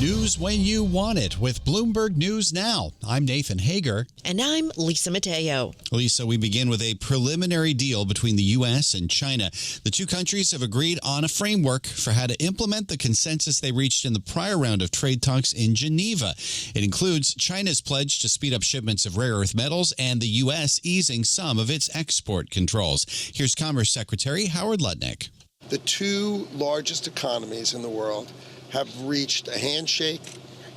News when you want it with Bloomberg News Now. I'm Nathan Hager. And I'm Lisa Mateo. Lisa, we begin with a preliminary deal between the U.S. and China. The two countries have agreed on a framework for how to implement the consensus they reached in the prior round of trade talks in Geneva. It includes China's pledge to speed up shipments of rare earth metals and the U.S. easing some of its export controls. Here's Commerce Secretary Howard Lutnick. The two largest economies in the world have reached a handshake,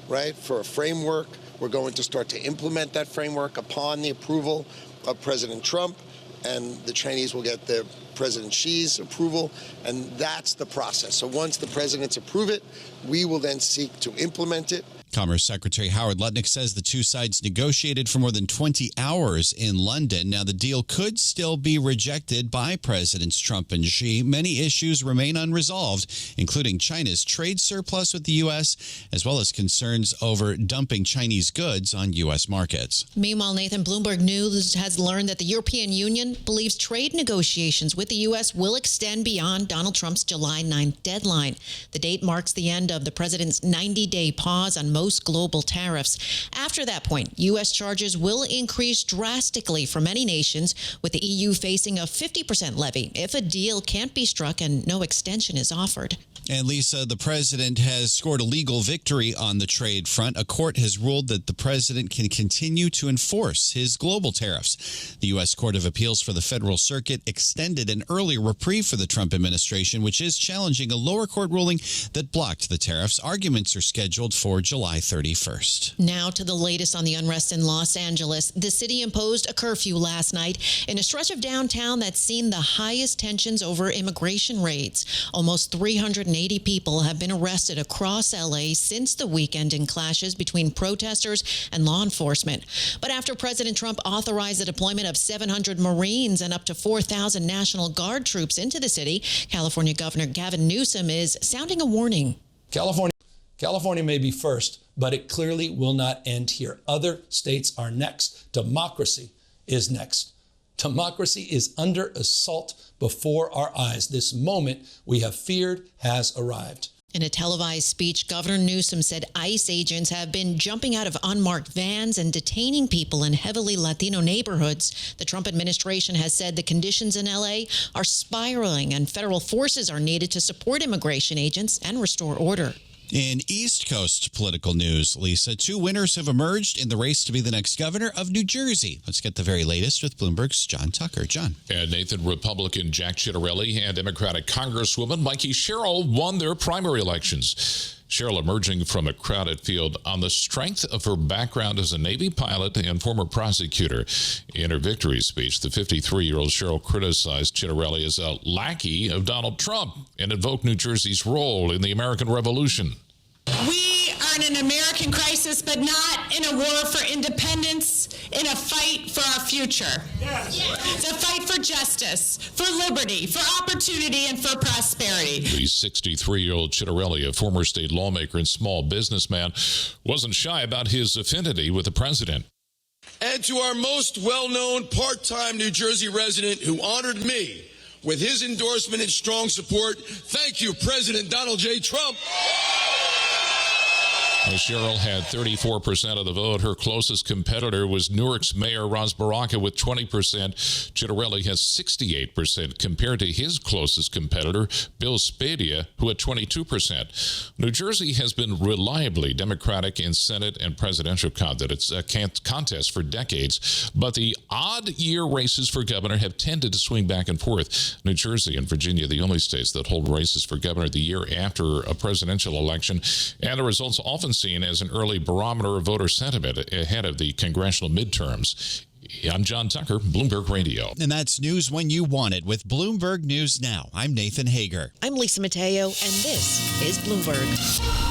right, for a framework. We're going to start to implement that framework upon the approval of President Trump, and the Chinese will get the President Xi's approval, and that's the process. So once the presidents approve it, we will then seek to implement it. Commerce Secretary Howard Lutnick says the two sides negotiated for more than 20 hours in London. Now, the deal could still be rejected by Presidents Trump and Xi. Many issues remain unresolved, including China's trade surplus with the U.S., as well as concerns over dumping Chinese goods on U.S. markets. Meanwhile, Nathan, Bloomberg News has learned that the European Union believes trade negotiations with the U.S. will extend beyond Donald Trump's July 9th deadline. The date marks the end of the president's 90-day pause on most global tariffs. After that point, U.S. charges will increase drastically for many nations, with the EU facing a 50% levy if a deal can't be struck and no extension is offered. And Lisa, the president has scored a legal victory on the trade front. A court has ruled that the president can continue to enforce his global tariffs. The U.S. Court of Appeals for the Federal Circuit extended an earlier reprieve for the Trump administration, which is challenging a lower court ruling that blocked the tariffs. Arguments are scheduled for July 31st. Now to the latest on the unrest in Los Angeles. The city imposed a curfew last night in a stretch of downtown that's seen the highest tensions over immigration raids. Almost 380 people have been arrested across L.A. since the weekend in clashes between protesters and law enforcement. But after President Trump authorized the deployment of 700 Marines and up to 4,000 National Guard troops into the city, California Governor Gavin Newsom is sounding a warning. California may be first, but it clearly will not end here. Other states are next. Democracy is next. Democracy is under assault before our eyes. This moment we have feared has arrived. In a televised speech, Governor Newsom said ICE agents have been jumping out of unmarked vans and detaining people in heavily Latino neighborhoods. The Trump administration has said the conditions in L.A. are spiraling and federal forces are needed to support immigration agents and restore order. In East Coast political news, Lisa, two winners have emerged in the race to be the next governor of New Jersey. Let's get the very latest with Bloomberg's John Tucker. John. And Nathan, Republican Jack Ciattarelli and Democratic Congresswoman Mikey Sherrill won their primary elections. Sherrill emerging from a crowded field on the strength of her background as a Navy pilot and former prosecutor. In her victory speech, the 53-year-old Sherrill criticized Ciattarelli as a lackey of Donald Trump and invoked New Jersey's role in the American Revolution. We are in an American crisis, but not in a war for independence, in a fight for our future. Yes. It's a fight for justice, for liberty, for opportunity, and for prosperity. The 63-year-old Ciattarelli, a former state lawmaker and small businessman, wasn't shy about his affinity with the president. And to our most well-known part-time New Jersey resident who honored me with his endorsement and strong support, thank you, President Donald J. Trump. Sherrill had 34% of the vote. Her closest competitor was Newark's Mayor Ros Baraka with 20%. Ciattarelli has 68% compared to his closest competitor, Bill Spadea, who had 22%. New Jersey has been reliably Democratic in Senate and presidential candidates contests for decades, but the odd-year races for governor have tended to swing back and forth. New Jersey and Virginia, the only states that hold races for governor the year after a presidential election, and the results often seen as an early barometer of voter sentiment ahead of the congressional midterms. I'm John Tucker, Bloomberg Radio. And that's news when you want it with Bloomberg News Now. I'm Nathan Hager. I'm Lisa Mateo, and this is Bloomberg.